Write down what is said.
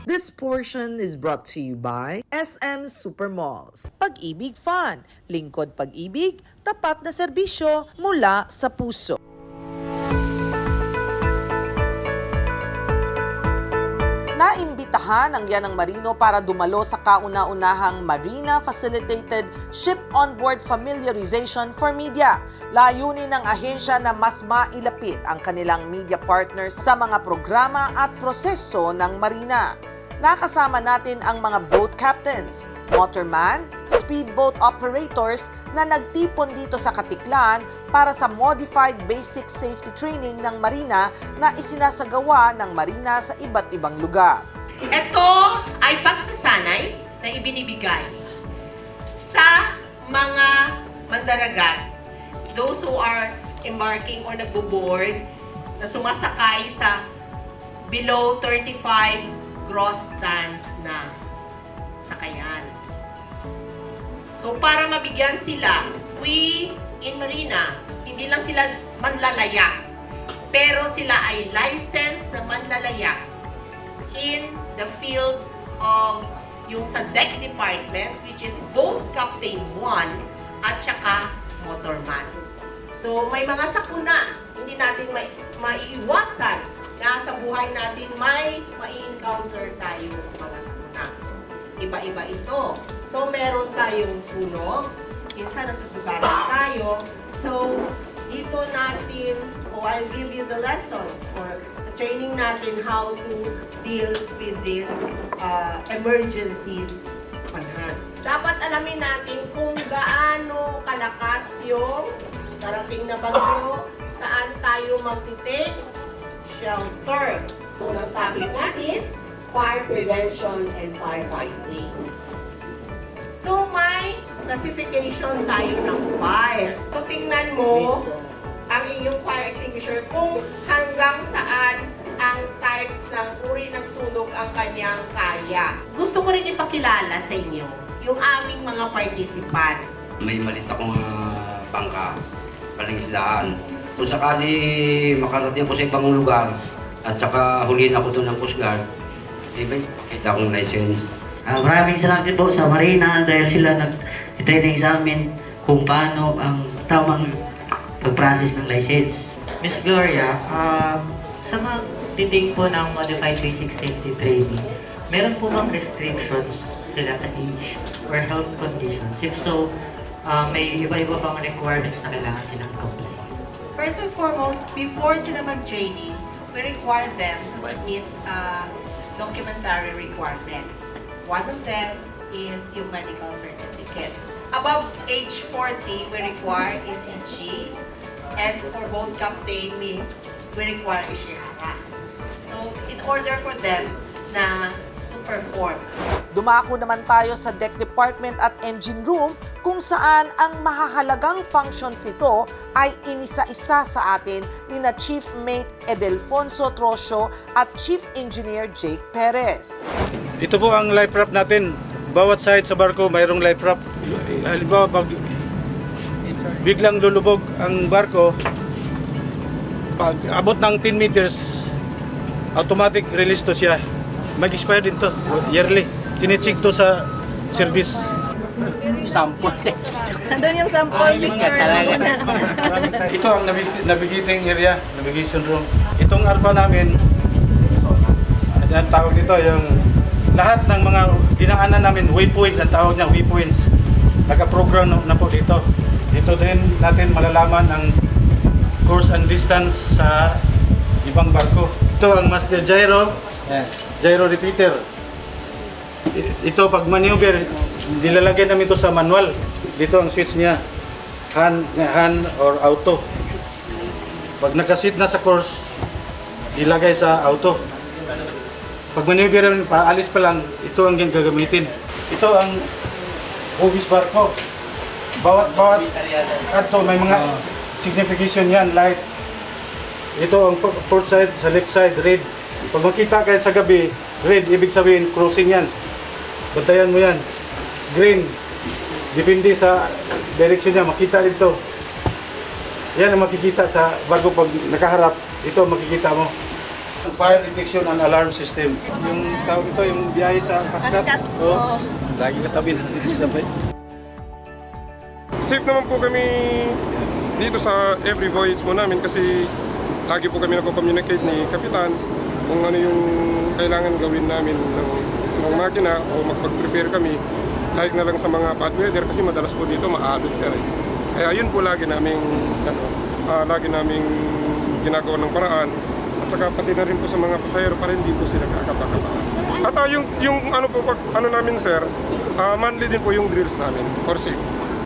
This portion is brought to you by SM Supermalls. Pag-ibig Fun, lingkod pag-ibig, tapat na serbisyo mula sa puso. Naimbitahan ang Yanang Marino para dumalo sa kauna-unahang Marina Facilitated Ship Onboard Familiarization for Media. Layunin ng ahensya na mas mailapit ang kanilang media partners sa mga programa at proseso ng Marina. Nakasama natin ang mga boat captains, motorman, speedboat operators na nagtipon dito sa Katiklan para sa Modified Basic Safety Training ng Marina na isinasagawa ng Marina sa iba't ibang lugar. Ito ay pagsasanay na ibinibigay sa mga mandaragat, those who are embarking or nagbo-board na sumasakay sa below 35 gross tons na sakayan. So para mabigyan sila, we in Marina, hindi lang sila manlalaya, pero sila ay licensed na manlalaya in the field of yung sa deck department, which is boat captain 1 at saka motorman. So may mga sakuna, hindi natin maiiwasan na sa buhay natin may mai-encounter tayo mga sakuna. Iba-iba ito. So meron tayong sunog, minsan nasusugatan tayo. So dito natin, I'll give you the lessons or the training natin how to deal with these emergencies on hand. Dapat alamin natin kung gaano kalakas yung darating na bagyo, saan tayo mag-take shelter. Unang topic natin, fire prevention and firefighting. So may classification tayo ng fire. So tingnan mo ang inyong fire extinguisher kung hanggang saan ang types ng uri ng sunog ang kanyang kaya. Gusto ko rin ipakilala sa inyo yung aming mga participants. May malit akong bangka, palingisdaan. Kung sakali makarating ako sa ibang lugar at saka huliin ako doon ng Coast Guard, may pakita akong license. Maraming salamat po sa Marina dahil sila nag-training sa amin kung paano ang tamang pag-process ng license. Miss Gloria, sa mga titig po ng Modified Basic Safety Training, meron po bang restrictions sila sa age or health conditions? If so, may iba-iba pang requirements na kailangan silang comply? First and foremost, before sila mag-training, we require them to submit documentary requirements. One of them is yung medical certificate. Above age 40, we require ECG, and for boat captain, we require Ishihara. So, in order for them na to perform. Dumako naman tayo sa deck department at engine room kung saan ang mahahalagang functions nito ay inisa-isa sa atin ni na Chief Mate Edelfonso Trosio at Chief Engineer Jake Perez. Ito po ang life raft natin. Bawat side sa barko mayroong life raft. Halimbawa pag biglang lulubog ang barko, pag abot ng 10 meters, automatic release to siya. Mag-expire din to, yearly. Sinicheck to sa service. Sample. Nandun yung sample picture na. Ito ang navigating area, navigation room. Itong ARPA namin, ang tawag dito, yung lahat ng mga dinaanan namin, waypoints, ang tawag niya, waypoints. Naka-program na po dito. Dito din natin malalaman ang course and distance sa ibang barko. Ito ang master gyro, gyro repeater. Ito pag maneuver, nilalagay namin ito sa manual. Dito ang switch niya, hand or auto. Pag nakasit na sa course, ilagay sa auto. Pag maneuver namin, paalis pa lang, ito ang gagamitin. Ito ang hugis barko. Bawat ato may mga signification yan, light. Ito ang port side, sa left side, red. Pag makita kayo sa gabi, red, ibig sabihin crossing yan. Bantayan mo yan. Green, depende sa direction niya, makita dito. Yan ang makikita sa bago pag nakaharap, ito makikita mo. fire detection and alarm system. Yung tawag ito, yung biyahe sa Kaskat. Kaskat, Oo. oo. Lagi katabi natin sabay. Safe naman po kami dito sa every voyage mo namin kasi lagi po kami nagko-communicate ni Kapitan kung ano yung kailangan gawin namin ng makina o magpag-prepare kami like na lang sa mga bad weather kasi madalas po dito maabot sir. Kaya yun po lagi naming ginagawa ng paraan at saka pati na rin po sa mga pasahero para hindi po sila kakapakapa. At yung ano po, ano namin sir, monthly din po yung drills namin for safety.